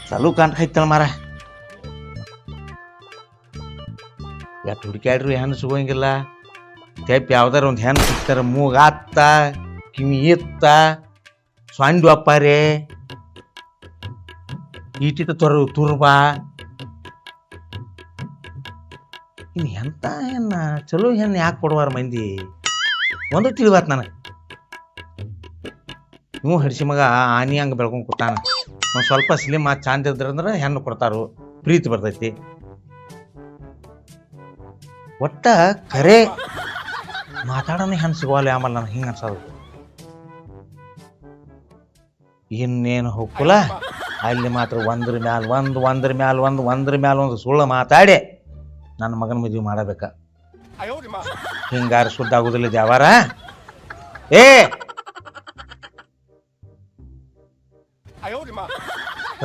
ಚಾಲು ಕಾಣ್ಕೈತಳ ಮಾರ. ಯಾಕೆ ಹುಡುಕ್ಯಾಡ್ರಿ ಹೆಣ್ಣು ಸಿಗೋಂಗಿಲ್ಲ. ಟೈಪ್ ಯಾವ್ದಾರ ಒಂದು ಹೆಣ್ಣು ಸಿಗ್ತಾರ. ಮೂಗಾತ್ತ ಕಿವಿ ಇತ್ತ ಸ್ವಾಂಡು ಅಪ್ಪಾರೇ ಈಟಿತ ತುರ್ಬಾ ಇನ್ನು ಎಂತ ಹೆಣ್ಣ ಚಲೋ ಹೆಣ್ಣು ಯಾಕೆ ಕೊಡುವಾರ ಮಂದಿ ಒಂದು ತಿಳಿವಾತ್ ನನಗೆ. ನೀವು ಹಡಿಸಿ ಮಗ ಆನಿ ಹಂಗೆ ಬೆಳ್ಕೊಂಡು ಕೂತಾನ. ಒಂದು ಸ್ವಲ್ಪ ಸ್ಲಿಮ್ ಚಂದ ಇದ್ರಂದ್ರೆ ಹೆಣ್ಣು ಕೊಡ್ತಾರು, ಪ್ರೀತಿ ಬರ್ತೈತಿ. ಒಟ್ಟ ಕರೆ ಮಾತಾಡೋಣ ಹೆಣ್ಣು ಸಿಗೋಲ್ಲ. ಆಮೇಲೆ ನನಗೆ ಹಿಂಗೆ ಅನ್ಸೋದು ಇನ್ನೇನು ಹೋಗ್ಕುಲ ಅಲ್ಲಿ ಮಾತ್ರ ಒಂದ್ರ ಮ್ಯಾಲ ಒಂದು ಸುಳ್ಳು ಮಾತಾಡಿ ನನ್ನ ಮಗನ ಮದುವೆ ಮಾಡಬೇಕ. ಹಿಂಗಾರ ಸುದ್ದ ಆಗುದಿಲ್ಲ ದ್ಯಾವಾರ. ಏ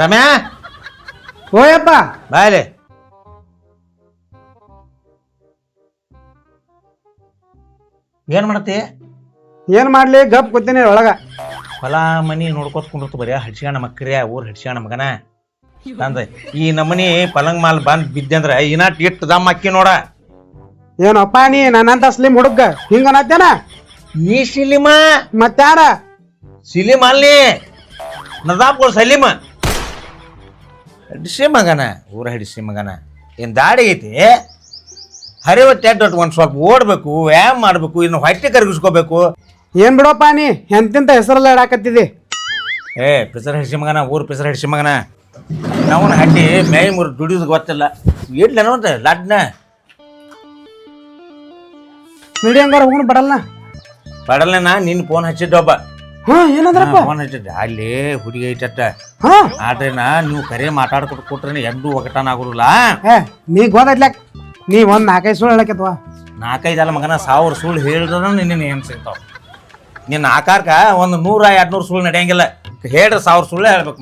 ರಮ್ಯಾ ಓಯಪ್ಪ ಬಾಯ್ಲೆ. ಏನ್ ಮಾಡತ್ತಿ? ಏನ್ ಮಾಡ್ಲಿ ಗಪ್ ಕೂತೀನಿ ಒಳಗ. ಹೊಲ ಮನಿ ನೋಡ್ಕೋತ ಕುಂಡ್ರತು ಬರೀ ಹಡ್ಸ್ಯಾಣ ಮಕ್ಕರ್ಯಾ ಊರ್ ಹಡ್ಸ್ಯಾಣ ಮಗನ ತಂದ. ಈ ನಮ್ಮನಿ ಪಲಂಗ್ ಮಾಲ್ ಬಂದ್ ಬಿದ್ದಂದ್ರ ಇನಾಟ್ ಇಟ್ಟು ದಮ್ ಅಕ್ಕಿ ನೋಡ. ಏನಪ್ಪ ನೀ ನನ್ನಂತ ಸ್ಲಿಮ್ ಹುಡುಗ ಹಿಂಗ ಅನ್ನತ್ತೇನ? ನೀ ಸಿಲಿಮ ಮತ್ತಾರ ಸಿಲಿಮ ಅಲ್ಲಿ ನದಾಬ್ಗಳು ಸಲೀಮ ಹಡಿಸಿ ಮಗನ ಊರ ಹಡಿಸಿ ಮಗನ. ಏನ್ ದಾಡಿ ಐತಿ ಹರಿವತ್ತು ಎಡ್ಡು ಒಂದ್ ಸ್ವಲ್ಪ ಓಡ್ಬೇಕು, ವ್ಯಾಯಾಮ ಮಾಡ್ಬೇಕು, ಇನ್ನು ಹೊಟ್ಟೆ ಕರಗಿಸ್ಕೋಬೇಕು. ಏನ್ ಬಿಡಪ್ಪ ನೀ ಎಂತಿಂತ ಹೆಸರೆಲ್ಲ ಇಡಾಕತ್ತಿದಿ. ಏ ಪಿಸರ್ ಹಡಿಸಿ ಮಗನ, ಊರ್ ಪಿಸರ್ ಹಡಿಸಿ ಮಗನ. ನಾವನ್ ಹಡ್ಡಿ ಮೇಯ್ ಮುರು ದುಡಿಯೋದು ಗೊತ್ತಿಲ್ಲ. ಇಡ್ಲೇನೋ ಅಂತ ಲಾಡ್ನ ನಡಿ ಹಂಗಾರ ಹೋಗೋಣ ಬಡಲ್ಲ. ಬಡಲ್ನ ನಿನ್ ಫೋನ್ ಹಚ್ಚಿದ್ದೊಬ್ಬ. ಹಾ ಏನಂದ್ರಪ್ಪ? ಫೋನ್ ಹಚ್ಚಿದ್ದೆ ಅಲ್ಲಿ ಹುಡುಗಿ ಐತಟ್ಟ. ಹಾ ಆದ್ರೇನ ನೀವು ಕರೆ ಮಾತಾಡ್ಕೊಟ್ಟು ಕೊಟ್ರೆ ಎಡ್ಡು ಒಗಟಾನ ಆಗುದಿಲ್ಲ. ನೀ ಗೊತ್ತಾಯ್ತ್ಲಾಕ್ ನೀ ಒಂದ್ 4-5 ಸುಳ್ಳು ಹೇಳಕತ್ವ. 4-5 ಅಲ್ಲ ಮಗನ, 1000 ಸುಳ್ಳು ಹೇಳಿದ್ರ ನಿನ್ನ ಏನ್ ಸಿಗ್ತಾವ. ನಿನ್ನ ಆಕಾರಕ್ಕ ಒಂದು 100-200 ಸುಳ್ಳು ನಡೆಯಂಗಿಲ್ಲ. ಹೇಳ್ರಿ 1000 ಸುಳ್ಳು ಹೇಳ್ಬೇಕು.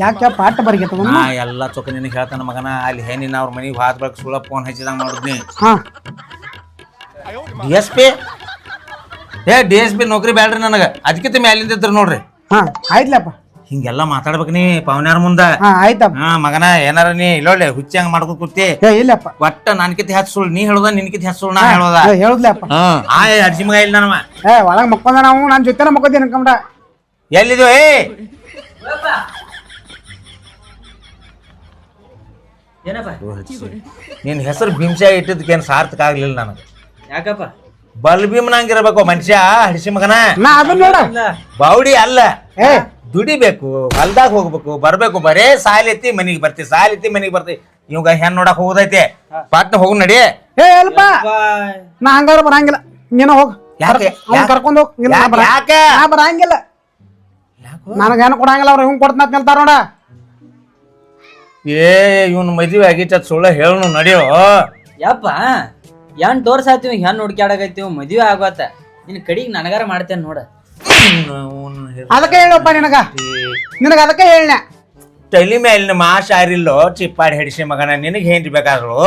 ಯಾಕೆ ಪಾಠ ಬರ್ಗೇತ ನಾ ಎಲ್ಲ ಚೊಕ್ಕ ನಿನಗೆ ಹೇಳ್ತಾನ ಮಗನ. ಅಲ್ಲಿ ಹೆಣ್ಣಿನ ಅವ್ರ ಮನೆಗೆ ಹಾದ್ ಬಳಕ ಸುಳ್ಳ ಫೋನ್ ಹಚ್ಚಿದಂಗ ಮಾಡಿದ್ನಿ. ಹಾ DSP DSP ನೌಕರಿ ಬ್ಯಾಡ್ರಿ ನನಗ, ಅದಕ್ಕಿಂತ ಮ್ಯಾಲಿಂದ ಇದ್ರು ನೋಡ್ರಿ. ಹಾ ಆಯ್ತ್ಲಪ್ಪ, ಹಿಂಗೆಲ್ಲ ಮಾತಾಡ್ಬೇಕು ನೀ ಪವನ್ಯಾರ ಮುಂದ. ಹಾ ಆಯ್ತಪ್ಪ. ಹಾ ಮಗನ ಏನಾರ ನೀ ಇಲ್ಲೊಳ್ಳೆ ಹುಚ್ಚಿ ಹಂಗ ಮಾಡ್ಕೊ ಕೂತಿ. ಇಲ್ಲಪ್ಪ ಒಟ್ಟ ನನ್ಕಿತ ಹೆಚ್ಚು ಸುಳ್ಳು ನೀ ಹೇಳೋದ, ನಿನ್ಕಿತ ಹೆಚ್ಚು ಸುಳ್ಳು ನಾ ಹೇಳೋದ. ಹೇಳುದ್ಲಪ್ಪ. ಅಡ್ಸಿ ಮಗ ಇಲ್ಲ ನಮ್ಮ ಒಳಗ ಮಕ್ಕೊಂದ ನಾವು ನನ್ನ ಜೊತೆ ಮಕ್ಕೋತೀನಿ ಅನ್ಕೊಂಡ. ಎಲ್ಲಿದು? ನಿನ್ ಹೆಸರು ಭೀಮ್ಸಾ ಇಟ್ಟಿದ್ದಕ್ಕೇನು ಸಾರ್ಥಕ ಆಗ್ಲಿಲ್ಲ ನನಗೆ. ಯಾಕಪ್ಪ? ಬಲ್ಭೀಮ್ನಂಗಿರ್ಬೇಕು ಮನುಷ್ಯ ಹಡಿಸಿ ಮಗನ. ನಾ ಅದನ್ನ ನೋಡ ಬಾವುಡಿ ಅಲ್ಲ, ದುಡಿಬೇಕು, ಹೊಲ್ದಾಗ ಹೋಗ್ಬೇಕು, ಬರ್ಬೇಕು. ಬರೇ ಸಾಲೆತ್ತಿ ಮನಿಗೆ ಬರ್ತಿ, ಸಾಲೆತ್ತಿ ಮನಿಗೆ ಬರ್ತಿ. ಇವಾಗ ಹೆಣ್ ನೋಡಕ್ ಹೋಗೋದೈತೆ. ಪಾಟ್ನ ಹೋಗು ನಡಿ. ಅಲ್ಪ ನಾ ಹಂಗಾರ ಬರಂಗಿಲ್ಲ, ನೀನ ಹೋಗ್. ಕರ್ಕೊಂಡ್ ಹೋಗ್. ಯಾಕೆ ನಾ ಬರಂಗಿಲ್ಲ, ನನಗ ಏನು ಕೊಡಂಗಿಲ್ಲ. ಅವ್ರು ಹಿಂಗ್ ಕೊಡ್ತನ ನಿಲ್ತಾರ ನೋಡ. ಇವನ್ ಮದ್ವೆ ಆಗಿತ್ತ ಸುಳ್ಳ ಹೇಳು ನಡಿಯೋ. ಯಪ್ಪ 8 ವರ್ಷ ಆಯ್ತಿವ್ ಹೆಣ್ಣು ಹುಡ್ಕ್ಯಾಡಕೈತಿವ್, ಮದ್ವೆ ಆಗೋತ. ನಿನ್ ಕಡಿಗೆ ನನಗಾರ ಮಾಡ್ತೇನೆ ನೋಡ. ಅದಕ್ಕೆ ಹೇಳಪ್ಪ ನಿನಗ ಅದಕ್ಕೆ ಹೇಳ. ತಲಿ ಮೇಲಿನ ಮಾಶ ಆರಿಲ್ಲೋ ಚಿಪ್ಪಾಡಿ ಹಿಡಿಸಿ ಮಗನ. ನಿನಗೆ ಹೇಂತಿ ಬೇಕಾದ್ರು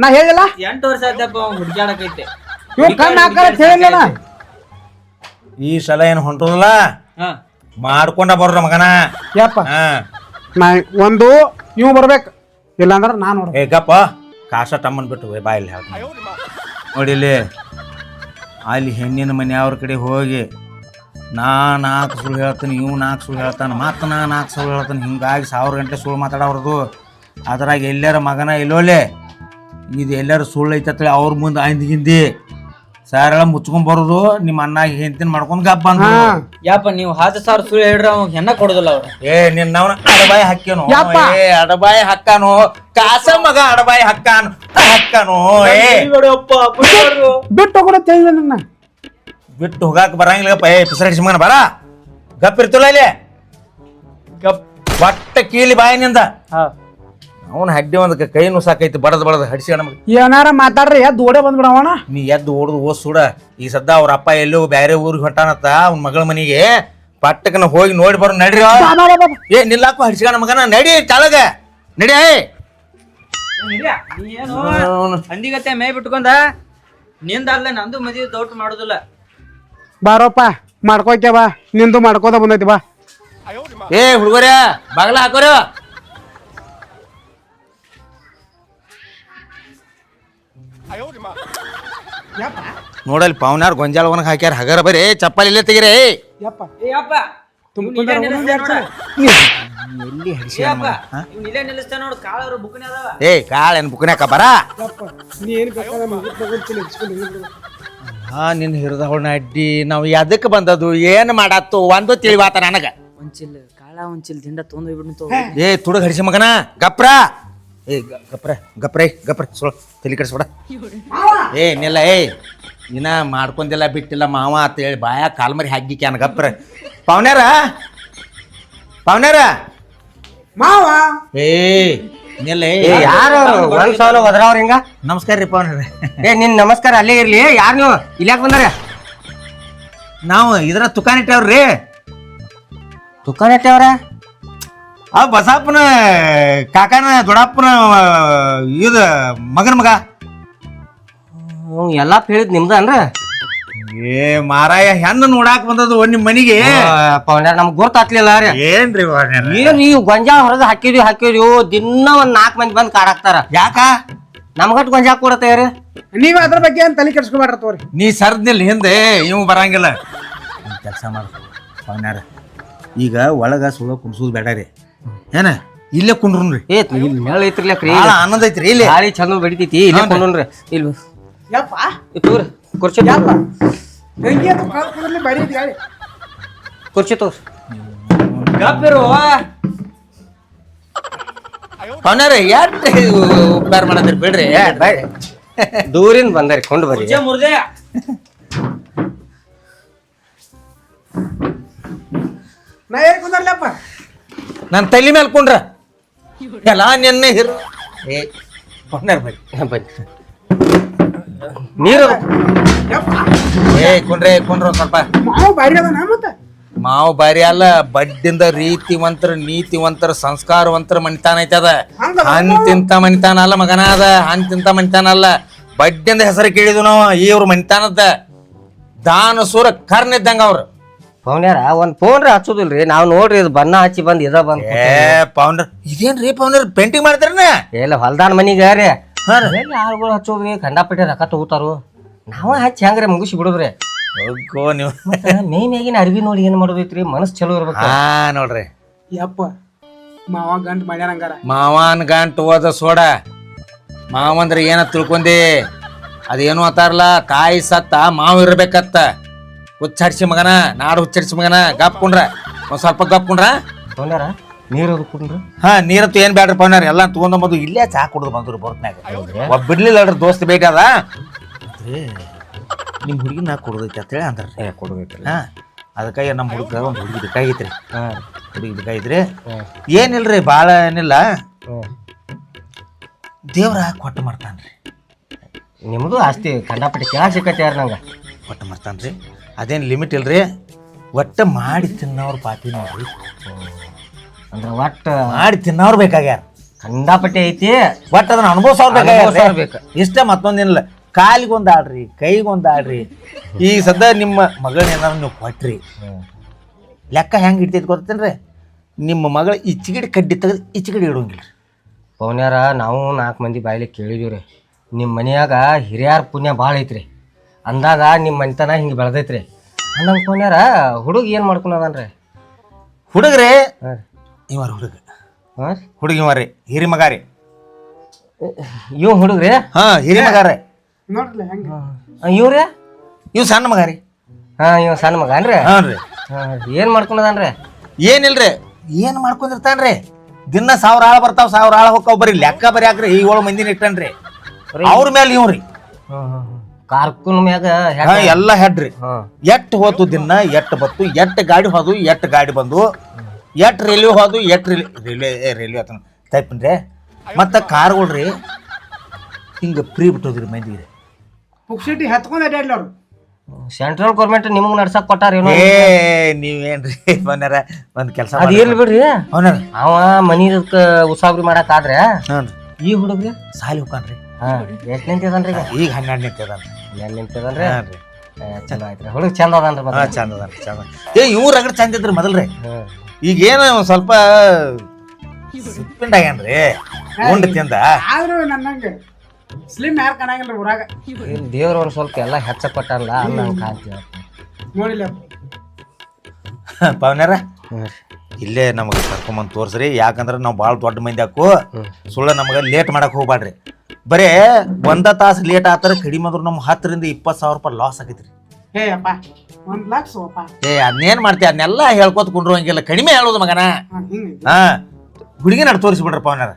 ನಾ ಹೇಳಿಲ್ಲ. 8 ವರ್ಷ ಆಯ್ತಪ್ಪ ಹುಡ್ಕ್ಯಾಡಕೈತೆ. ಈ ಸಲ ಏನು ಹೊಂಟೋದಲ್ಲ ಮಾಡ್ಕೊಂಡ ಬರ್ರ ಮಗನ. ಯಪ್ಪ ನಾ ಒಂದು ಇವ್ ಬರ್ಬೇಕು, ಇಲ್ಲಾಂದ್ರ ನಾ ನೋಡ. ಗಪ್ಪ ಕಾಸ ತಮ್ಮನ್ ಬಿಟ್ಟು ಬಾಯಲ್ಲಿ ಹೇಳ್ತೀನಿ ನೋಡಿಲ್ಲಿ. ಅಲ್ಲಿ ಹೆಣ್ಣಿನ ಮನೆಯವ್ರ ಕಡೆ ಹೋಗಿ ನಾ 4 ಸುಳ್ಳು ಹೇಳ್ತೀನಿ, ಇವ್ 4 ಸುಳ್ಳು ಹೇಳ್ತಾನೆ, ಮತ್ತೆ ನಾ 4 ಸುಳ್ಳು ಹೇಳ್ತಾನೆ. ಹಿಂಗಾಗಿ 1000 ಗಂಟೆ ಸುಳ್ಳು ಮಾತಾಡೋರ್ದು. ಅದ್ರಾಗ ಎಲ್ಲಾರ ಮಗನ ಇಲ್ಲೋಲೆ ಇದು ಎಲ್ಲಾರು ಸುಳ್ಳು ಐತತ್ತೇಳಿ ಅವ್ರ ಮುಂದೆ ಅಂದಿಗಿಂದಿ ಸಾರೆಲ್ಲ ಮುಚ್ಕೊಂಡ್ ಬರೋದು. ನಿಮ್ಮ ಅನ್ನಾಗಿ ಹೆಂಡತಿನ ಮಾಡ್ಕೊಂಡ್ ಗಪ್ಪ ಅಂದ್ರು. ಯಪ್ಪ ನೀವು 10,000 ಸುಳ್ಳು ಹೇಳ್ರ ಅವ್ ಹೆಣ್ಣ ಕೊಡುದಿಲ್ಲ ಅವ್ರು. ನಿನ್ನವನ ಅಡಬಾಯಿ ಹಕ್ಕೇನು? ಅಡಬಾಯಿ ಹಕ್ಕಾನು ಕಾಸ ಮಗ, ಅಡಬಾಯಿ ಹಕ್ಕಾನು ಹಕ್ಕಾನು. ಬಿಟ್ಟು ಹೋಗೋಣ ನನ್ನ ಬಿಟ್ಟು ಹೋಗಾಕ ಬರಂಗಿಲ್ಲಪ್ಪ. ಪಿಸರಡಿಸಿ ಮಗನ ಬರ ಗಪ್ ಇರ್ತಲ್ಲ ಇಲ್ಲಿ. ಗಪ್ ಬಟ್ಟ ಕೀಲಿ ಬಾಯಿನಿಂದ ಅವನ ಹಡ್ಡಿ ಒಂದ್ ಕೈ ನುಸಾಕೈತಿ ಬಡದ್ ಹಡಿಸಿ ನಮಗೆ. ಏನಾರ ಮಾತಾಡ್ರಿ ಎದ್ದು ಓಡೇ ಬಂದ್ಬಿಡವಣ. ನೀ ಎದ್ದು ಓಡುದು ಓದ್ ಸುಡ. ಈ ಸದ್ದ ಅವ್ರ ಅಪ್ಪ ಎಲ್ಲೋ ಬ್ಯಾರೆ ಊರಿಗೆ ಹೊಂಟಾನತ್ತ ಅವ್ನ ಮಗಳ ಮನಿಗೆ. ಪಟ್ಟಕನ ಹೋಗಿ ನೋಡಿ ಬರೋ ನಡ್ರಿ. ನಿಲ್ಲಾಕು ಹಡಿಸಿನ ಮಗನ ನಡಿ ತಾಳಗ ನಡಿ. ಹಂದಿಗತ್ತೆ ಮೇ ಬಿಟ್ಕೊಂಡ ನಿಂದಲ್ಲ ನಂದು ಮದ್ವಿ ದೌಟ್ ಮಾಡೋದಿಲ್ಲ. ಬಾರೋಪ್ಪ ಮಾಡ್ಕೋಕೆ ಬಾ, ನಿಂದು ಮಾಡ್ಕೋದ ಬಂದೈತಿ ಬಾ. ಏ ಹುಡುಗರ ಬಾಗಲ ಹಾಕೋರ. ನೋಡಲ್ಲಿ ಪಾವನಾರ್ ಗೊಂಜಾಳ ಒಣಗ್ ಹಾಕ್ಯಾರ. ಹಗರ ಬರೀ ಚಪ್ಪಲ್ ಇಲ್ಲೇ ತೆಗಿರೇ. ಯಪ್ಪ ಏ ಅಪ್ಪ ಎಲ್ಲಿ ಇಲ್ಲೇ ನಿಲ್ಲಿಸ್ತಾ ನೋಡು, ಕಾಳವ್ರ ಬುಕ್ನೆ ಅದಾವ. ಏ ಕಾಳೇನ್ ಬುಕ್ನ್ಯಾಕ ಬರ. ಯಪ್ಪ ನೀ ಏನು ಬೇಕಾದ್ರೆ ಹಾ ನಿನ್ನ ಹಿರಿದ ಹೊಣ್ಣ ಅಡ್ಡಿ ನಾವು ಎದಕ್ಕೆ ಬಂದದು ಏನು ಮಾಡತ್ತು ಒಂದು ತಿಳಿವಾತ ನನಗ. ಒಂಚಿಲ್ ಕಾಳ ಒಂಚಿಲ್ ದಿಂಡ ತೊಂದ್ ಹೋಗ್ಬಿಡ್ತು. ಏ ತುಡುಗ ಹಡಿಸಿ ಮಗನ ಗಪ್ರ. ಏ ಗಪ್ರ ಸುಳ ತಲೆ ಕಡಿಸ್ಬಿಡ. ಏ ನಿಲ್ಲ ಏ ಇನ್ನ ಮಾಡ್ಕೊಂದಿಲ್ಲ ಬಿಟ್ಟಿಲ್ಲ ಮಾವ ಅಂತ ಹೇಳಿ ಬಾಯ ಕಾಲ್ಮರಿ ಹಾಕಿ ಕ್ಯಾನ ಗಪ್ರ. ಪಾವನ್ಯಾರ ಮಾವ ಏ ನಿಲ್ಲ ಯಾರು ಒಂದ್ ಸಾವಿರ ಒದ್ರಾವ್ರ ಹಿಂಗ. ನಮಸ್ಕಾರ ರೀ ಪಾವನ್ಯಾರ. ಏ ನಿನ್ ನಮಸ್ಕಾರ ಅಲ್ಲೇ ಇರ್ಲಿ. ಯಾರು ನೀವು ಇಲ್ಯಾಕ ಬಂದಾರ? ನಾವು ಇದ್ರ ತುಕಾನ್ ಇಟ್ಟವ್ರಿ. ದುಕಾನ್ ಇಟ್ಟವ್ರ? ಆ ಬಸಾಪನ ಕಾಕನ ದೊಡ್ಡಪ್ಪನ ಇದು ಮಗನ ಮಗ. ಎಲ್ಲಾ ಹೇಳಿದ್ ನಿಮ್ದ ಅಂದ್ರ? ಏ ಮಾರಾಯ ಹೆಣ್ಣು ನೋಡಾಕ್ ಬಂದದು ನಿಮ್ ಮನಿಗೆ. ಪೌಂಡ್ಯಾರ ನಮ್ಗ್ ಗೊತ್ತಾಗ್ಲಿಲ್ಲ ರೀ. ಏನ್ರಿ ಪಾವನ್ಯಾರ? ಏನ್ ನೀವು ಗೊಂಜಾಳ ಹೊರದ ಹಾಕಿದ್ವಿ ದಿನ ಒಂದ್ 4 ಮಂದಿ ಬಂದ್ ಕಾಡಾಕ್ತಾರ. ಯಾಕ ನಮ್ಗಟ್ ಗೊಂಜಾಳ ಕೊಡತ್ತೇವ್ರಿ. ನೀವ್ ಅದ್ರ ಬಗ್ಗೆ ಏನ್ ತಲೆ ಕೆಡ್ಸ್ಕೊಬೇಡ್ರ ತೋರಿ. ನೀ ಸರ್ದಿಲ್ಲ ಹಿಂದೆ ಇವ್ ಬರಂಗಿಲ್ಲ. ಕೆಲಸ ಮಾಡ ಪಾವನ್ಯಾರ, ಈಗ ಒಳಗ ಸುಳ್ಳ ಕುಣ್ಸೋದು ಬೇಡ ರೀ. ಏನ ಇಲ್ಲೇ ಕುಂಡ್ರುನ್ರಿ. ಏ ಇಲ್ಲಿ ಮೇಳ ಐತ್ರಿಲ್ಯಾಕ್ರಿ, ಭಾಳ ಆನಂದ ಐತ್ರಿ. ಇಲ್ಲಿ ಗಾಳಿ ಚಂದ ಬಡಿತೈತಿ. ಇಲ್ಲೇ ಕೊಂಡ್ರಿ. ಇಲ್ಲಿ ಯಪ್ಪ ತೋರಿ ಕುರ್ಚಿ ಯಪ್ಪ ಹೆಂಗೆ ಅಂತ ಕಾಲ್ಕೊಂಡ್ಲಿ ಬಾಡಿ ಐತಿ ಗಾಳಿ. ಕುರ್ಚಿ ತೋರಿ. ಗಪ್ಪಿರು ಪಾವನ್ಯಾರ ಯಾಕೆ ಉಪಕಾರ ಮಾಡದ್ರಿ ಬಿಡ್ರಿ. ದೂರಿಂದ ಬಂದಾರಿ ಕೊಂಡು ಬರ್ರಿ. ಮುರ್ದೆ ನಾ ಏನ್ ಕುಂದರ್ಲಪ್ಪ? ನನ್ನ ತಲೆ ಮೇಲೆ ಕುಂಡ್ರ ಎಲ್ಲ ನೆನ್ನೆ ಹಿರ್. ಏ ಪಾವನ್ಯಾರ ಬರ್ರಿ ಬನ್ನಿ. ನೀರು ಯಪ್ಪ ಏ ಕುಂಡ್ರೆ ಒಂದ್ ಸ್ವಲ್ಪ. ಮಾವ ಬಾರಿ ಅದ ನಾ ಮತ್ತ ಮಾವು ಬಾರಿ ಅಲ್ಲ, ಬಡ್ಡಿಂದ ರೀತಿವಂತರ ನೀತಿವಂತರ ಸಂಸ್ಕಾರವಂತರ ಮನಿತಾನ ಐತದ. ಅಂತಿಂತ ಮನಿತಾನ ಅಲ್ಲ ಮಗನ ಅದ. ಅಂತಿಂತ ಮನಿತಾನ ಅಲ್ಲ. ಬಡ್ಡಿಂದ ಹೆಸರು ಕೇಳಿದ್ವು ನಾವು. ಇವ್ರ ಮನಿತಾನದ ದಾನ ಸೂರ ಕರ್ನ ಇದ್ದಂಗ ಅವ್ರು. ಪೌನ್ಯಾರ ಒಂದ್ ಫೋನ್ ರೀ ಹಚ್ಚೋದಿಲ್ರಿ. ನಾವ್ ನೋಡ್ರಿ ಇದು ಬಣ್ಣ ಹಚ್ಚಿ ಬಂದ್ ಇದ ಬಂದ್ ಏ ಪೌಂಡರ್ ಇದೇನ್ರಿ ಪೌಂಡರ್ ಪೇಂಟಿಂಗ್ ಮಾಡ್ತಾರನ? ಎಲ್ಲ ಹೊಲ್ದಾನ ಮನಿಗ ರೀ. ಆಳುಗಳು ಹಚ್ಚೋದ್ರಿ ಕಂಡಾಪಟ್ಟೆ ರೊಕ್ಕ ತಗೋತಾರು. ನಾವ ಹಚ್ಚಿ ಹೆಂಗ್ರಿ ಮುಗಿಸಿ ಬಿಡುದ್ರಿ. ಹೋಗೋ ನೀವು. ಮೇ ಮ್ಯಾಗಿನ ಅರ್ವಿ ನೋಡಿ ಏನ್ ಮಾಡೋದೈತ್ರಿ, ಮನಸ್ ಚಲೋ ಇರ್ಬೇಕು. ಹಾ ನೋಡ್ರಿ ಯಪ್ಪ ಮಾವ ಗಂಟ್ ಮಾಡ್ಯಾನ ಹಂಗಾರ. ಮಾವನ್ ಗಂಟು ಓದ ಸೋಡ. ಮಾವಂದ್ರ ಏನ ತಿಳ್ಕೊಂಡಿ? ಅದೇನು ಅತ್ತಾರಲ್ಲ, ತಾಯಿ ಸತ್ತ ಮಾವು ಇರ್ಬೇಕತ್ತ. ಹುಚ್ಚಾಡ್ಸಿ ಮಗನ, ನಾಡು ಹುಚ್ಚಾಡ್ಸಿ ಮಗನ. ಗಪ್ಕೊಂಡ್ರ ಒಂದ್ ಸ್ವಲ್ಪ ಗಪ್ಕೊಂಡ್ರ. ಪೌನ್ಯಾರ ನೀರು ಕುಡ್ರಿ. ಹಾ ನೀರಂತೂ ಏನ್ ಬ್ಯಾಡ್ರಿ ಪೌನ್ಯಾರ, ಎಲ್ಲ ತಗೊಂಡ್ಬಂದು ಇಲ್ಲೇ ಚಾ ಕುಡ್ದು ಬಂದ್ರು ಬೋರ್ತ್ನಾಗ. ಒಬ್ಬ ಬಿಡ್ಲಿಲ್ಲ ಅಲ್ರಿ ದೋಸ್ತ್ ಭೇಟಿ ಅದ. ನಿಮ್ ಹುಡುಗಿ ನಾ ಕೊಡೋದೈತಿ ಅಂತೇಳಿ ಅಂದ್ರಿ. ಕೊಡ್ಬೇಕ್ರಿ. ಹಾ ಅದಕ್ಕಾಗಿ ನಮ್ಮ ಹುಡುಗ ಒಂದು ಹುಡುಗಿ ಬೇಕಾಗಿತ್ರಿ. ಹುಡುಗಿ ಬೇಕಾಗಿದ್ರಿ. ಏನಿಲ್ರಿ ಭಾಳ ಏನಿಲ್ಲ, ದೇವ್ರ ಕೊಟ್ಟು ಮಾಡ್ತಾನ್ರಿ. ನಿಮ್ದು ಆಸ್ತಿ ಕಂಡಾಪಟ್ಟೆ ಕೆಳಗ್ ಸಿಕ್ಕತ್ತೆ ಯಾರು ನಂಗ. ಕೊಟ್ಟು ಮಾಡ್ತಾನ್ರಿ. ಅದೇನು ಲಿಮಿಟ್ ಇಲ್ರಿ. ಒಟ್ಟ ಮಾಡಿ ತಿನ್ನೋರು ಪಾಪಿ ನೋಡ್ರಿ. ಅಂದ್ರ ಒಟ್ಟ ಮಾಡಿ ತಿನ್ನೋರು ಬೇಕಾಗ್ಯಾರ. ಕಂಡಾಪಟ್ಟೆ ಐತಿ. ಒಟ್ಟು ಅದನ್ನ ಅನುಭವಿಸೋರು ಬೇಕಾಗ್ಯಾರ. ಬೇಕು. ಇಷ್ಟ ಮತ್ತೊಂದೇನಿಲ್ಲ. ಕಾಲಿಗೊಂದು ಆಡ್ರಿ, ಕೈಗೊಂದು ಆಡ್ರಿ. ಈಗ ಸದ್ಯ ನಿಮ್ಮ ಮಗಳನ್ನೇನಾದ್ರು ನೀವು ಕೊಟ್ರಿ, ಲೆಕ್ಕ ಹೆಂಗೆ ಇಡ್ತೈತಿ ಗೊತ್ತೇನ್ರಿ? ನಿಮ್ಮ ಮಗಳ ಈಚೆಗಡೆ ಕಡ್ಡಿ ತೆಗೆದು ಈಚೆಗಡೆ ಇಡೋಂಗಿಲ್ಲ. ಪೌನ್ಯಾರ ನಾವು 4 ಮಂದಿ ಬಾಯಿಲೆ ಕೇಳಿದೀವ್ರಿ. ನಿಮ್ಮ ಮನ್ಯಾಗ ಹಿರಿಯಾರ ಪುಣ್ಯ ಭಾಳ ಐತ್ರಿ. ಅಂದಾಗ ನಿಮ್ಮ ಮನಿತನ ಹಿಂಗೆ ಬೆಳೆದೈತ್ರಿ. ಅಂದಂಗೆ ಪೌನ್ಯಾರ ಹುಡುಗ ಏನು ಮಾಡ್ಕೊಂಡದನ್ರಿ? ಹುಡುಗ್ರಿ ಹಾಂ ಇವಾರ ಹುಡುಗ. ಹಾಂ ಹುಡುಗಿ ಇವಾರಿ ಹಿರಿ ಮಗ ರೀ. ಇವ್ ಹುಡುಗ್ರಿ? ಹಾಂ ಹಿರಿ ಮಗ ರೀ. ನೋಡ್ರಲ್ಲ ಹೆಂಗ ಇವ್ರಿ? ಇವ್ ಸಣ್ಣ ಮಗ ರೀ. ಹಾಂ ಇವ್ ಸಣ್ಣ ಮಗ ಅನ್ರಿ? ಹಾಂ ರೀ. ಏನು ಮಾಡ್ಕೊಂಡದನ್ರಿ? ಏನಿಲ್ರಿ, ಏನು ಮಾಡ್ಕೊಂಡಿರ್ತಾನ್ರಿ. ದಿನ 1000 ಆಳು ಬರ್ತಾವ, 1000 ಆಳು ಹೋಗ್ತಾವ. ಬರೀ ಲೆಕ್ಕ ಬರೀ ಹಾಕ್ರಿ. 7 ಮಂದಿನ ಇಟ್ಟನ್ರಿ. ಅವ್ರ ಮೇಲೆ ಇವ್ರಿ ಕಾರ್ಕುನ್ ಮ್ಯಾಗ ಎಲ್ಲ ಹೆಡ್ರಿ. ಎಟ್ ಹೋತು ದಿನ, ಎಟ್ ಬತ್ತು, ಎಟ್ ಗಾಡಿ ಹೋದು, ಎಟ್ ಗಾಡಿ ಬಂದು, ಎಟ್ ರೈಲ್ವೆ ಹೋದು, ಎಟ್ ರೈಲ್ವೆ ಆತ ಟೈಪ್ರಿ. ಮತ್ತು ಕಾರ್ಗಳ್ರಿ ಹಿಂಗೆ ಫ್ರೀ ಬಿಟ್ಟೋದ್ರಿ ಮಂದಿಗೆ. ಪುಕ್ಸಿಟಿ ಹತ್ಕೊಂಡ್ ಅಡ್ಯಾಡ್ಲ ಅವ್ರು. ಸೆಂಟ್ರಲ್ ಗೌರ್ಮೆಂಟ್ ನಿಮಗ್ ನಡ್ಸಕ್ ಕೊಟ್ಟಾರ ಏನೋ. ನೀವೇನ್ರಿ ಬಂದಾರ ಒಂದ್ ಕೆಲಸ ಅದ್ ಇರ್ಲಿ ಬಿಡ್ರಿ. ಅವನ ಅವ ಮನಿ ಉಸಾಬ್ರಿ ಮಾಡಕ್ ಆದ್ರೆ ಈ ಹುಡುಗ್ರಿ ಸಾಲಿ ಹೋಗ್ತಾನ್ರಿ. ಎಷ್ಟ್ ನಿಂತಿದನ್ರಿ ಈಗ? ಈಗ 12 ನಿಂತಿದಾನ. ಏನ್ ನಿಂತದನ್ರಿ ಹಾಂ ರೀ ಚಲೋ ಆಯ್ತ್ರಿ ಹುಡುಗ ಚಂದ ಅದನ್ರಿ ಮತ್ತೆ ಹಾಂ ಚಂದ ಅದ ಚಂದ ಇವ್ರು ರಗಡ್ ಚಂದ ಇದ್ರಿ ಮೊದಲ್ರಿ ಈಗ ಏನು ಒಂದ್ ಸ್ವಲ್ಪ ಸಿಪ್ಪಿಂಡ್ ಆಗ್ಯಾನ್ರಿ ಉಂಡು ತಿಂದ ಆದ್ರೂ ನನ್ನಂಗೆ ಸ್ಲಿಮ್ ಯಾರು ಕಾಣಂಗಿಲ್ಲ ಊರಾಗ ಇಲ್ಲಿ ದೇವ್ರ ಒಂದ್ ಸ್ವಲ್ಪ ಎಲ್ಲ ಹೆಚ್ಚ ಕೊಟ್ಟಲ್ಲ ಹಂಗ ಕಾಣ್ತೀವಿ ನೋಡಿಲ್ಲ ಪವನ್ಯಾರ ಇಲ್ಲೇ ನಮಗೆ ಕರ್ಕೊಂಬಂದು ತೋರ್ಸ್ರಿ ಯಾಕಂದ್ರೆ ನಾವು ಭಾಳ ದೊಡ್ಡ ಮಂದಿ ಹಾಕು ಸುಳ್ಳ ನಮಗೆ ಲೇಟ್ ಮಾಡಕ್ ಹೋಗ್ಬಾಡ್ರಿ ಬರೇ ಒಂದ ತಾಸು ಲೇಟ್ ಆತರ ಕಡಿಮೆ ಅಂದ್ರೆ ನಮ್ಮ 10,000 to 20,000 ರೂಪಾಯಿ ಲಾಸ್ ಆಗೈತ್ರಿ ಹೇ ಅಪ್ಪ 1 ಲಕ್ಷ ಅಪ್ಪ ಅದನ್ನೇನ್ ಮಾಡ್ತೀವಿ ಅದನ್ನೆಲ್ಲ ಹೇಳ್ಕೊತ ಕುಂಡ್ರು ಹಂಗಿಲ್ಲ ಕಡಿಮೆ ಹೇಳೋದು ಮಗನ ಹಿಂಗೆ ಹಾ ಹುಡುಗಿ ನಡ್ ತೋರಿಸ್ಬಿಡ್ರಿ ಪವನ್ಯಾರ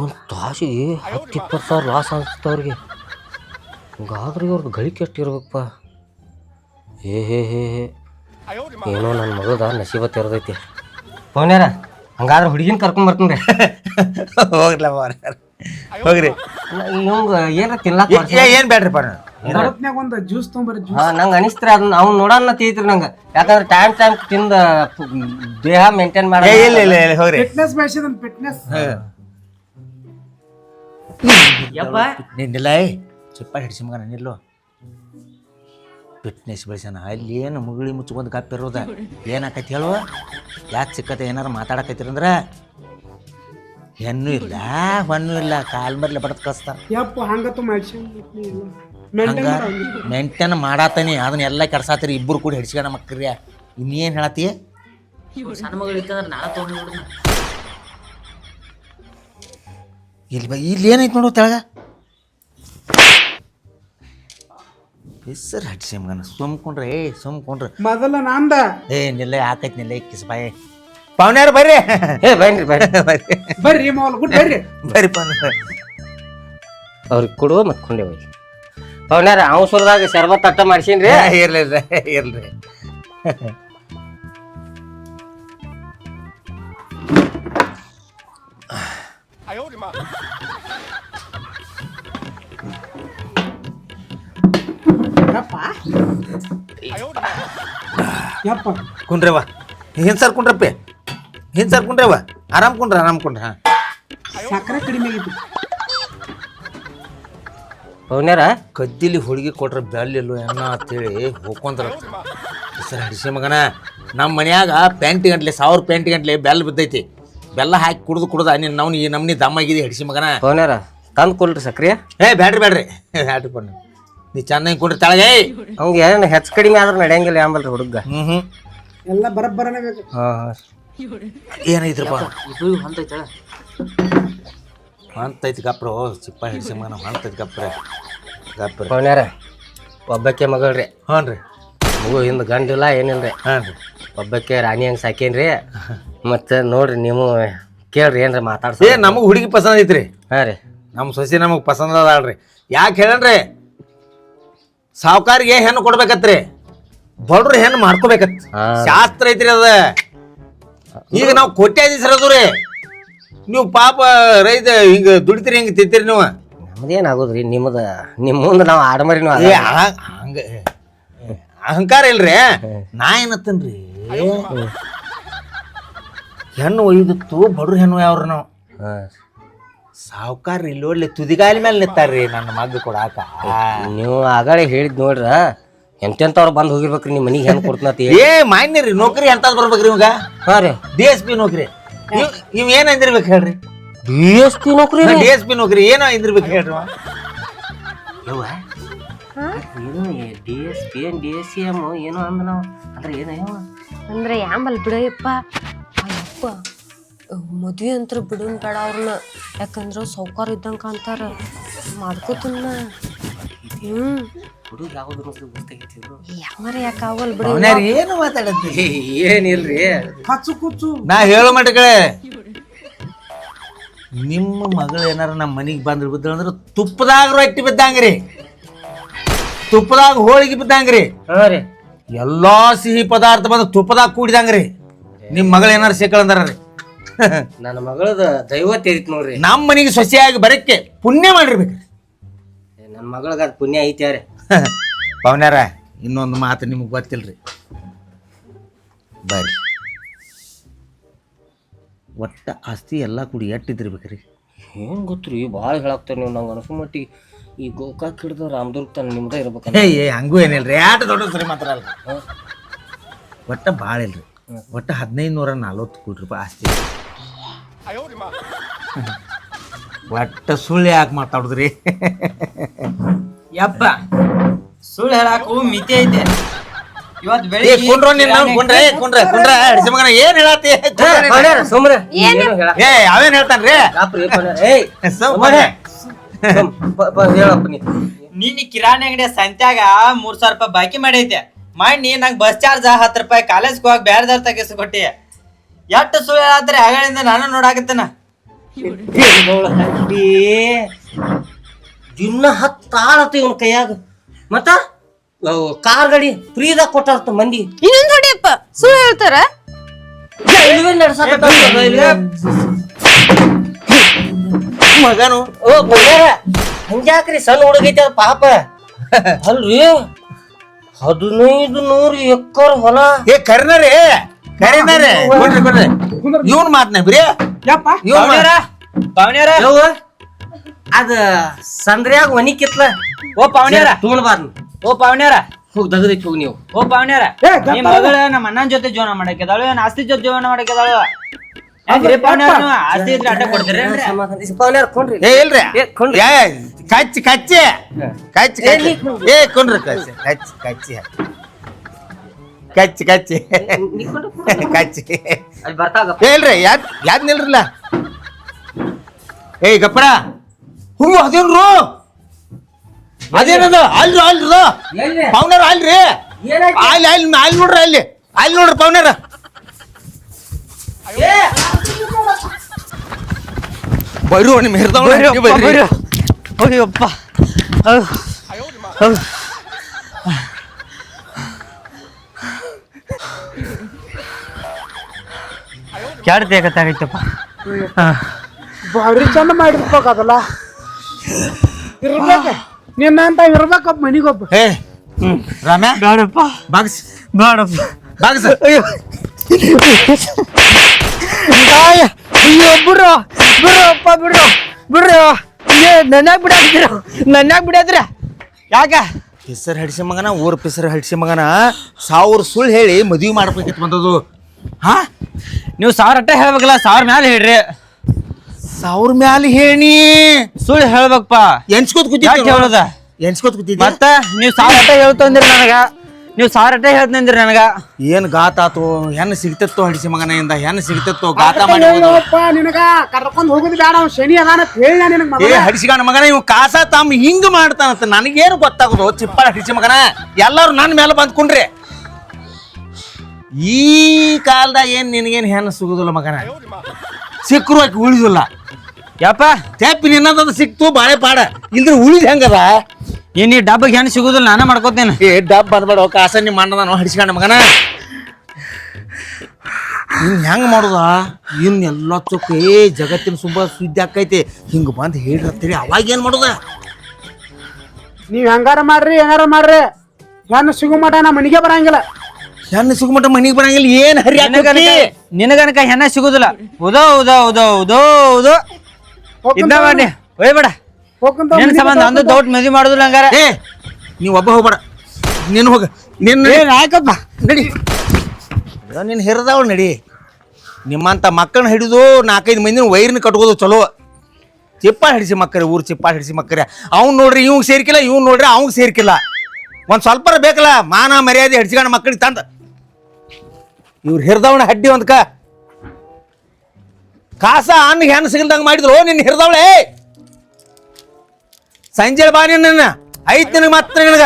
ಒಂದು ತಾಸಿಗೆ 10-20,000 ಲಾಸ್ ಆಗ್ತದೆ ಅವ್ರಿಗೆ ಹಿಂಗಾದ್ರೆ ಇವ್ರದ್ದು ಗಳಿಕೆ ಎಷ್ಟು ಇರ್ಬೇಕಪ್ಪ ಹೇ ಏನೋ ನನ್ನ ಮಗದ ನಸೀಬ ತೆರೆದೈತಿ ಪವನ್ಯಾರ ಹಂಗಾದ್ರೆ ಹುಡುಗಿನ ಕರ್ಕೊಂಡ್ ಬರ್ತೀನಿ ಹೋಗ್ಲ ಪವನ್ಯಾರ ಹೋಗ್ರಿ ಇವಂಗ ಏನ ತಿನ್ಲಾಕ ಏನ್ ಬೇಡ್ರಿ ಪವನ್ಯಾರ ಬಡತ್ನ್ಯಾಗ ಒಂದು ಜ್ಯೂಸ್ ತೊಗೊಂಬರ್ರಿ ಜ್ಯೂಸ್ ನಂಗೆ ಅನಿಸ್ತ್ರಿ ಅದನ್ನ ಅವ್ನು ನೋಡೋಣ ತಿಳಿತ್ರಿ ನಂಗೆ ಯಾಕಂದ್ರೆ ಟೈಮ್ ತಿಂದ ದೇಹ ಮೇಂಟೈನ್ ಮಾಡಿ ಇಲ್ಲ ಹೋಗ್ರಿ ಫಿಟ್ನೆಸ್ ಬೆಳೆಸಿದನ್ ಫಿಟ್ನೆಸ್ ಯಪ್ಪ ನಿಲ್ಲ ಚಿಪ್ಪ ಹಿಡ್ಸಿ ಮಗನ ನಿಲ್ಲು ಫಿಟ್ನೆಸ್ ಬೆಳೆಸೋಣ ಅಲ್ಲಿ ಏನು ಮುಗುಳಿ ಮುಚ್ಕೊಂಡು ಕಪ್ಪಿರೋದ ಏನಾಕೈತಿ ಹೇಳುವ ಯಾಕೆ ಸಿಕ್ಕತ್ತೆ ಏನಾರು ಮಾತಾಡಕೈತಿರಂದ್ರೆ ಹೆಣ್ಣು ಇಲ್ಲ ಹೊಣ್ಣು ಇಲ್ಲ ಕಾಲ್ ಮರ್ಲೆ ಬಡದ್ ಕಳಿಸ್ತಾರ ಯಪ್ಪ ಹಂಗತ್ತು ಮಾಡ್ಸಿ ಹಂಗ ಮೇಂಟೈನ್ ಮಾಡಾತನಿ ಅದನ್ನೆಲ್ಲ ಕೆಡ್ಸಾತಿರಿ ಇಬ್ಬರು ಕೂಡ ಹಿಡ್ಸ್ಕೊಂಡ ಮಕ್ಕಳ್ರಿ ಇನ್ನೇನು ಹೇಳತ್ತಿ ಸಣ್ಣ ಮಗಳು ಇತ್ತಂದ್ರೆ ನಾಳೆ ತೊಗೊಂಡ್ಬಿಡ್ನ ಇಲ್ಲಿ ಏನೈತಿ ನೋಡು ತೆಳಗ ಹೆಸರು ಹಡ್ಸಿ ಮಗನ ಸುಮ್ಕೊಂಡ್ರೆ ಸುಮ್ಕೊಂಡ್ರೆ ಮೊದಲ ನಂದ ನಿಲ್ಲ ಯಾಕೈತಿ ನಿಲ್ಲ ಕಿಸ್ ಬಾಯ್ ಪವನ್ಯಾರ ಬರ್ರಿ ಬನ್ರಿ ಬರ್ರಿ ಬರ್ರಿ ಮಾವಲ್ ಗುಡ್ ಬರ್ರಿ ಬರ್ರಿ ಪವನ್ಯಾರ ಅವ್ರಿಗೆ ಕೊಡುವ ಮತ್ತೆ ಕೊಂಡೆ ಹೋಗಿ ಪವನ್ಯಾರ ಅವಸರದಾಗ ಶರ್ಬತ್ ಅಟ್ಟ ಮಾಡ್ಸೀನ್ರಿ ಇರ್ಲಿ ಯಪ್ಪ ಕುಂಡ್ರವ್ವ ಹಿಂಸರ್ ಕುಂಡ್ರವ್ವ ಆರಾಮ್ ಕುಂಡ್ರ ಹಾ ಸಕ್ಕರೆ ಕಡಿಮೆ ಆಗೈತಿ ಪವನ್ಯಾರ ಕದ್ದಿಲಿ ಹುಡುಗಿ ಕೊಟ್ರೆ ಬೆಳ್ಳಿಲ್ಲು ಎನ್ನ ಅಂತೇಳಿ ಹೋಗ್ಕೊಂತಾರ ಹೆಸರು ಹಡಿಸಿ ಮಗನ ನಮ್ಮ ಮನ್ಯಾಗ ಪ್ಯಾಂಟ್ ಗಂಟ್ಲೆ 1000 ಪ್ಯಾಂಟ್ ಗಂಟ್ಲೆ ಬೆಲ್ಲ ಬಿದ್ದೈತಿ ಬೆಲ್ಲ ಹಾಕಿ ಕುಡ್ದು ನಾವು ಈ ನಮ್ನಿ ದಮ್ಮಾಗಿದಿ ಹಡಿಸಿ ಮಗನ ಪವನ್ಯಾರ ತಂದು ಕೊಡ್ರಿ ಸಕ್ರಿಯ ಬ್ಯಾಡ್ರಿ ಕೊಂಡು ನೀ ಚೆನ್ನಾಗಿ ಕುಂಡ್ರಿ ತಳಗೆ ಅವ್ಗೆ ಏನು ಹೆಚ್ಚು ಕಡಿಮೆ ಆದ್ರೆ ನಡೆಯಂಗಿಲ್ಲ ಅಂಬಲ್ರಿ ಹುಡುಗ ಎಲ್ಲ ಬರಬ್ಬರನೇ ಬೇಕು ಏನೈತ್ರಪ್ಪ ಇದು ಹೊಂತೈತಳ ಅಂತೈತಿ ಗಪ್ರ ಚಿಪ್ಪ ಹಿಡಿಸಿ ಮಗನ ಅಂತೈತಿ ಗಪ್ರ ಪವನ್ಯಾರ ಒಬ್ಬಕ್ಕೆ ಮಗಳ್ರಿ ಹ್ಞೂ ರೀ ಮಗು ಹಿಂದೆ ಗಂಡಿಲ್ಲ ಏನಿಲ್ರಿ ಹಾಂ ರೀ ಒಬ್ಬಕ್ಕೆ ರಾಣಿ ಹಂಗೆ ಸಾಕೇನ್ರಿ ಮತ್ತೆ ನೋಡ್ರಿ ನೀವು ಕೇಳ್ರಿ ಏನ್ರಿ ಮಾತಾಡ್ಸ ನಮಗೆ ಹುಡುಗಿ ಪಸಂದ್ ಐತ್ರಿ ಹಾಂ ರೀ ನಮ್ಮ ಸೊಸೆ ನಮಗೆ ಪಸಂದ್ ಅದಾಳ್ರಿ ಯಾಕೆ ಹೇಳನ್ರಿ ಸಾವುಕಾರಿಗೆ ಹೆಣ್ಣು ಕೊಡ್ಬೇಕತ್ರಿ ಬಡ್ರು ಹೆಣ್ಣು ಮಾಡ್ಕೋಬೇಕತ್ ಶಾಸ್ತ್ರ ಐತ್ರಿ ಅದ ಈಗ ನಾವು ಕೋಟ್ಯಾಧೀಶರದು ರೀ ನೀವು ಪಾಪ ರೈತ ಹಿಂಗ ದುಡಿತೀರಿ ಹಿಂಗ ತಿಂತೀರಿ ನೀವು ನಮ್ದೇನಾಗೋದ್ರಿ ನಿಮ್ಮದ ನಿಮ್ಮ ಮುಂದೆ ನಾವು ಆಡಮರಿ ಹಂಗ ಅಹಂಕಾರ ಇಲ್ರಿ ನಾ ಏನತ್ತನ್ರಿ ಹೆಣ್ಣು ಒಯ್ದಿತ್ತು ಬಡ್ರು ಹೆಣ್ಣು ಯಾವ್ರಿ ನಾವು ಸಾವುಕಾರ ಇಲ್ಲಿ ಒಳ್ಳೆ ತುದಿಗಾಲಿ ಮೇಲೆ ನಿಂತಾರ್ರಿ ನನ್ನ ಮಗ ಕೊಡಾಕ ನೀವು ಆಗಾಳೆ ಹೇಳಿದ್ ನೋಡ್ರ ಎಂತೆಂತವ್ರು ಬಂದು ಹೋಗಿರ್ಬೇಕ್ರಿ ನಿಮ್ಮ ಮನಿಗೆ ಹೆಣ್ಣು ಕೊಡ್ತನತಿ ಮಾನ್ಯ ರೀ ನೌಕರಿ ಎಂತದ್ ಬರ್ಬೇಕ್ರಿ ಇವಾಗ ಹಾಂ ರೀ DSP ನೌಕರಿ ಇವ್ ಏನ್ ಅಂದಿರ್ಬೇಕು ಹೇಳ್ರಿ DSP ನೌಕರಿ DSP ನೌಕರಿ ಏನೋ ಅಂದಿರ್ಬೇಕು ಹೇಳ್ರಿ ಯವ್ವ ಏನು DSP DSM ಏನೋ ಅಂದ ನಾವು ಅಂದ್ರೆ ಏನೋ ಅಂದ್ರೆ ಯಾಂಬಲ್ ಬಿಡಯಪ್ಪ ಅಯ್ಯಪ್ಪ ಮದ್ವೆ ಅಂತ ಬಿಡೋನ್ ಬೇಡ ಅವ್ರನ್ನ ಯಾಕಂದ್ರೆ ಸೌಕಾರ ಇದ್ದಂಗೆ ಕಾಣ್ತಾರ ಮಾಡ್ಕೋತನ್ನ ಹುಡುಗ ಯಾವ್ದು ಗೊತ್ತಾಗಿತ್ತು ಯಾವಾರ ಯಾಕೆ ಆಗಲ್ ಬಿಡ ಏನು ಮಾತಾಡತ್ತಿ ಏನಿಲ್ರಿ ಕಚ್ಚು ಕುಚ್ಚು ನಾ ಹೇಳೋ ಮಟ್ಟಗಳೇ ನಿಮ್ಮ ಮಗಳು ಏನಾರ ನಮ್ಮ ಮನಿಗೆ ಬಂದ್ರೆ ಬಿದ್ದ ಅಂದ್ರೆ ತುಪ್ಪದಾಗ ರೊಟ್ಟಿ ಬಿದ್ದಂಗ್ರಿ ತುಪ್ಪದಾಗ ಹೋಳಿಗೆ ಬಿದ್ದಂಗ್ರಿ ಹಾಂ ರೀ ಎಲ್ಲಾ ಸಿಹಿ ಪದಾರ್ಥ ಬಂದು ತುಪ್ಪದಾಗ ಕೂಡಿದಂಗ್ರಿ ನಿಮ್ಮ ಮಗಳು ಏನಾರ ಸಿಕ್ಕಳಂದಾರ ರೀ ನನ್ನ ಮಗಳದ ದೈವ ತೇರಿತ್ ನೋಡ್ರಿ ನಮ್ಮ ಮನೆಗೆ ಸೊಸೆಯಾಗಿ ಬರಕ್ಕೆ ಪುಣ್ಯ ಮಾಡಿರ್ಬೇಕ್ರಿ ನನ್ನ ಮಗಳಿಗೆ ಅದು ಪುಣ್ಯ ಐತ್ಯಾರೆ ಪವನ್ಯಾರ ಇನ್ನೊಂದು ಮಾತು ನಿಮಗೆ ಗೊತ್ತಿಲ್ರಿ ಬರ್ರಿ ಒಟ್ಟ ಆಸ್ತಿ ಎಲ್ಲ ಕೂಡಿ ಎಟ್ಟಿದ್ದಿರ್ಬೇಕ್ರಿ ಏನು ಗೊತ್ತು ರೀ ಭಾಳ ಹೇಳಾಕ್ತಾರೆ ನೀವು ನಂಗೆ ಅನ್ಸೋ ಮಟ್ಟಿಗೆ ಈ ಗೋಕಾಕ್ ಹಿಡ್ದು ರಾಮದುರ್ಗ ತನ ನಿಮ್ದ ಇರ್ಬೇಕಲ್ಲ. ಏ ಹಂಗೂ ಏನಿಲ್ರಿ ಆಟ ದೊಡ್ಡ ಸರಿ ಮಾತ್ರ ಅಲ್ಲ ಒಟ್ಟ ಭಾಳ ಇಲ್ರಿ ಒಟ್ಟ 1540 ಕೋಟಿ ರೂಪಾಯಿ ಆಸ್ತಿ ಒಟ್ಟ ಸುಳ್ಳು ಯಾಕೆ ಮಾತಾಡುದ್ರಿ ಯಪ್ಪ ಸುಳ್ಳು ಹೇಳಾಕು ಮಿತಿ ಐತೆ. ಇವತ್ ಏ ಬೆಳಿಗ್ಗೆ ಕುಂಡ್ರೋ ನೀನ್ ಕುಂಡ್ರ ಹಿಡಿಸಿ ಮಗನ ಏನ್ ಹೇಳತ್ತಿ ಸುಮ್ರೆ ಏ ಅವೇನ್ ಹೇಳ್ತಾನ್ರಿ ಹೇಳಪ್ಪ ನೀ. ನಿನ್ನ ಕಿರಾಣಿ ಅಂಗಡಿ ಸಂತ್ಯಾಗ 3,000 ರೂಪಾಯಿ ಬಾಕಿ ಮಾಡೈತೆ ಮಾಡಿ ನಂಗೆ ಬಸ್ ಚಾರ್ಜ್ 10 ರೂಪಾಯಿ ಕಾಲೇಜ್ಗೆ ಹೋಗಿ ಬೇರೆದವ್ರ ತಗಿಸ್ ಕೊಟ್ಟಿ. ಎಷ್ಟು ಸುಳ್ಳು ಹೇಳತ್ರಿ ಆಗಳಿಂದ ನಾನು ನೋಡಾಕತ್ತೇನ. ದಿನ 10 ತಾಳತ್ತ ಇವನ್ ಕೈಯಾಗ ಮತ್ತ ಕಾರ್ ಗಾಡಿ ಫ್ರೀದಾಗ ಕೊಟ್ಟಾರ್ತ ಮಂದಿ. ಇನ್ನೊಂದ್ ಹೊಡಿಯಪ್ಪ ಸುಳ್ಳು ಹೇಳ್ತಾರ. ಮಗನು ಓ ಹಂಗ್ಯಾಕ್ರಿ ಸಣ್ಣ ಹುಡುಗೈತಿ ಅದ ಪಾಪ ಅಲ್ರಿ 1500 ಎಕರ್ ಹೊಲ. ಏ ಕರಿನರಿ ಕೊಡ್ರಿ ಇವನ್ ಮಾತ್ನ ಬಿರಿ ಯಪ್ಪ ಪಾವಣ್ಯಾರ ಯವ್ವ, ಅದ ಸಂದ್ರ್ಯಾಗ ಒನಿ ಕಿತ್ಲ ಓ ಪಾವಣ್ಯಾರ ತುಮಲ್ಬಾರ್ದು. ಓ ಪಾವಣ್ಯಾರ ಹೋಗಿ ದಗದೈತಿ ಹೋಗಿ ನೀವು. ಓ ಪಾವಣ್ಯಾರ ಏ, ನಿಮ್ ಮಗಳ ನಮ್ಮ ಅಣ್ಣನ ಜೊತೆ ಜೀವನ ಮಾಡಕ್ಕಿದಾಳು ಏನ್ ಆಸ್ತಿ ಜೊತೆ ಜೀವನ ಮಾಡಕ್ಕಿದಾಳು? ಪಾವಣ್ಯಾರ ಆಸ್ತಿ ಇದ್ರೆ ಅಡ್ಡ ಕೊಡ್ತೀರಿ ಏ ಇಲ್ರಿ ಏ ಕಚ್ಚಿ ಏ ಕುಂಡ್ರಿ ಕಚ್ಚಿ ಅಲ್ಲಿ ಬರ್ತಾಗ ಏ ಇಲ್ರಿ ಯಾದ್ ನಿಲ್ರಲ್ಲ ಏ ಗಪ್ಪಡ ಹ್ಞೂ ಅದೇನದು ಅಲ್ರಿ ಪೌನರ್ ಅಲ್ರಿ ಅಲ್ಲಿ ನೋಡ್ರಿ ಪೌನರ್ ಬರ್ರಿ ನಿಮ್ಮ ಹಿರಿದವ್ರು ಅಯ್ಯಪ್ಪ ಕೆಡ್ತಾಗೈತಪ್ಪ. ಭಾರಿ ಚಂದ ಮಾಡಿರ್ಬೇಕದಲ್ಲ ಇರ್ಬೇಕ ನಿನ್ನಂತ ಇರ್ಬೇಕಪ್ಪ ಮನಿಗೊಬ್ಬ. ಏ ರಾಮ್ಯಾ ಬೇಡಪ್ಪ ಬಾಗ್ಸ್ ಬೇಡಪ್ಪ ಬಾಗ್ಸ್ ಅಯ್ಯೋ ಬಿಡ್ರಪ್ಪ ಬಿಡ್ರು ನನ್ನಾಗ ಬಿಡಾದ್ರ ಯಾಕ ಪಿಸರ್ ಹಡಿಸಿ ಮಗನ ಊರ್ ಪಿಸರ್ ಹಡಿಸಿ ಮಗನ 1000 ಸುಳ್ಳು ಹೇಳಿ ಮದ್ವಿ ಮಾಡ್ಬೇಕಿತ್ತು ಬಂದದು. ಹಾ ನೀವು 1000 ಅಟ್ಟ ಹೇಳ್ಬೇಕಲ್ಲ, 1000 ಮ್ಯಾಲ ಹೇಳ್ರಿ. 1000 ಮ್ಯಾಲ ಹೇಳಿ ಸುಳ್ಳು ಹೇಳ್ಬೇಕಪ್ಪ. ಎನ್ಸ್ಕೋತ್ ಯಾಕೆ ಹೇಳೋದ ಕೂತಿದ್ದೆ ಮತ್ತ ನೀವು 1000 ಅಟ್ಟ ಹೇಳ್ತಂದ್ರಿ ನನಗ, ನೀವು 1000 ಅಟ್ಟ ಹೇಳ್ತಂದ್ರಿ ನನಗ. ಏನ್ ಗಾತಾತು ಹೆಣ್ಣು ಸಿಗ್ತತ್ತೋ ಹಡಿಸಿ ಮಗನಿಂದ ಹೆಣ್ಣು ಸಿಗ್ತತ್ತೋ ಗಾತ ಮಾಡಿ ನಿನಗ ಕರ್ಕೊಂಡ್ ಹೋಗುದು ಬೇಡ ಅವ್ನು ಶನಿ ಅದಾನ ಹೇಳ ನಿನಗ ಏ ಹಡಿಸಿಗಾಣ ಮಗನ ಇವ್ ಕಾಸ ತಮ್ಮ ಹಿಂಗ ಮಾಡ್ತಾನಂತ ನನಗೇನು ಗೊತ್ತಾಗೋದು ಚಿಪ್ಪಾಳ ಹಡಿಸಿ ಮಗನ ಎಲ್ಲಾರು ನನ್ನ ಮೇಲೆ ಬಂದ್ಕೊಂಡ್ರಿ. ಈ ಕಾಲದಾಗ ಏನ್ ನಿನಗೇನ್ ಹೆಣ್ಣು ಸಿಗುದಿಲ್ಲ ಮಗನ, ಸಿಕ್ಕರು ಆಕಿ ಉಳಿದಿಲ್ಲ. ಯಪ್ಪ ತೆಪ್ಪಿ ನಿನ್ನದ ಸಿಕ್ತು ಬಾಳೆ ಪಾಡ ಇಲ್ದ್ರ ಉಳಿದ್ ಹೆಂಗದ ಏನ್ ಈ ಡಬ್ಬಗೆ ಹೆಣ್ಣು ಸಿಗುದಿಲ್ಲ ನಾನ ಮಾಡ್ಕೋತೇನೆ. ಏ ಡಬ್ ಬಂದ್ಬೇಡ ಕಾಸ ನಿಮ್ಮ ಅಣ್ಣದ ಹಡಿಸ್ಕೊಂಡ ಮಗನ ಇನ್ ಹೆಂಗ್ ಮಾಡುದ ಇನ್ ಎಲ್ಲ ಚೊಕ್ಕ ಏ ಜಗತ್ತಿನ ಸುಬ್ಬ ಸುದ್ದಿ ಆಕೈತಿ ಹಿಂಗ ಬಂದ್ ಹೇಳಿರ್ತೀರಿ ಅವಾಗ ಏನ್ ಮಾಡುದ? ನೀವ್ ಹೆಂಗಾರ ಮಾಡ್ರಿ ಹೆಣ್ಣು ಸಿಗು ಮಟ ನಾ ಮನಿಗೆ ಬರಂಗಿಲ್ಲ. ಹೆಣ್ಣು ಸಿಗುಮಟ ಮನಿಗೆ ಬರಂಗಿಲ್ಲ. ಏನ್ ಹರಿ ನಿನಗನಕ ಹೆಣ್ಣ ಸಿಗುದಿಲ್ಲ. ಉದೋ ಇದ್ದ ಮಾಡಿ ಒಯ್ಬೇಡ. ನಿನ್ ಸಂಬಂಧ ಅಂದು ದೌಟ್ ಮದ್ವಿ ಮಾಡುದಿಲ್ಲ ಹಂಗಾರ. ಏ ನೀವ್ ಒಬ್ಬ ಹೋಗ್ಬೇಡ, ನೀನ್ ಹೋಗ ನಿನ್ನ ಆಯ್ಕಪ್ಪ ನಡಿ ನೀನ್ ಹಿರಿದವಳು ನಡಿ. ನಿಮ್ಮಂತ ಮಕ್ಕಳನ್ನ ಹಿಡಿದು 4-5 ಮಂದಿನ ವೈರ್ನ ಕಟ್ಕೋದು ಚಲೋ. ಚಿಪ್ಪಾಳ ಹಿಡಿಸಿ ಮಕ್ಕರೆ ಊರು ಚಿಪ್ಪಾಳ ಹಿಡಿಸಿ ಮಕ್ಕರೆ ಅವ್ನು ನೋಡ್ರಿ ಇವಂಗ್ ಸೇರ್ಕಿಲ್ಲ, ಇವ್ನು ನೋಡ್ರಿ ಅವಂಗ್ ಸೇರ್ಕಿಲ್ಲ. ಒಂದ್ ಸ್ವಲ್ಪ ಬೇಕಲ್ಲ ಮಾನ ಮರ್ಯಾದೆ ಹಿಡ್ಸ್ಕೊಂಡ ಮಕ್ಕಳಿಗೆ ತಂದ ಇವ್ರು ಹಿರಿದವನ ಹಡ್ಡಿ ಒಂದ್ಕ ಕಾಸ ಅನ್ನ ಹೆಣ್ಣು ಸಿಗಲ್ದಂಗ ಮಾಡಿದ್ರು ನಿನ್ನ ಹಿರಿದವಳೆ. ಸಂಜೆ ಬಾ ನಿನ್ನ ಐತ್ ನಿನಗೆ ಮಾತ್ರ ನಿನಗ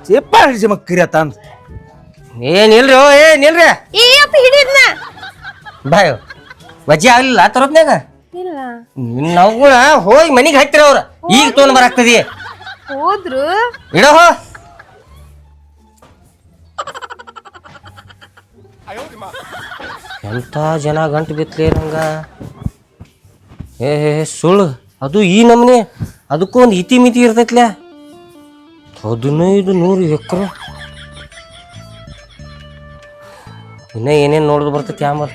ಚಿಪ್ಪ ಹಿಡಿಸಿ ಮಕ್ಕರಿ ತಂದ ಏನಿಲ್ರಿ ನಿಲ್ರಿ ಏಯಪ್ಪ ಹಿಡಿದ್ನ ಬಾಯ್ ವಜ್ಜಿ ಆಗ್ಲಿಲ್ಲ ತರೋದ್ನಾಗ ಇಲ್ಲ ನಾವುಗಳ ಹೋಗಿ ಮನಿಗೆ ಹಾಕ್ತಿರ ಅವ್ರ ಈಗ ತೊಗೊಂಡ್ ಬರಾಕ್ತದಿ ಹೋದ್ರು ಇಡೋ ಹೋ ಎಂತ ಜನ ಗಂಟು ಬಿತ್ಲಿ ನಂಗ. ಏ ಸುಳ್ಳು ಅದು ಈ ನಮ್ನೆ ಅದಕ್ಕೂ ಒಂದು ಇತಿ ಮಿತಿ ಇರ್ತೈತ್ಲ. 1500 ಎಕರೆ ಇನ್ನ ಏನೇನು ನೋಡಿದ್ರು ಬರ್ತೈತಿ ಆಮೇಲೆ.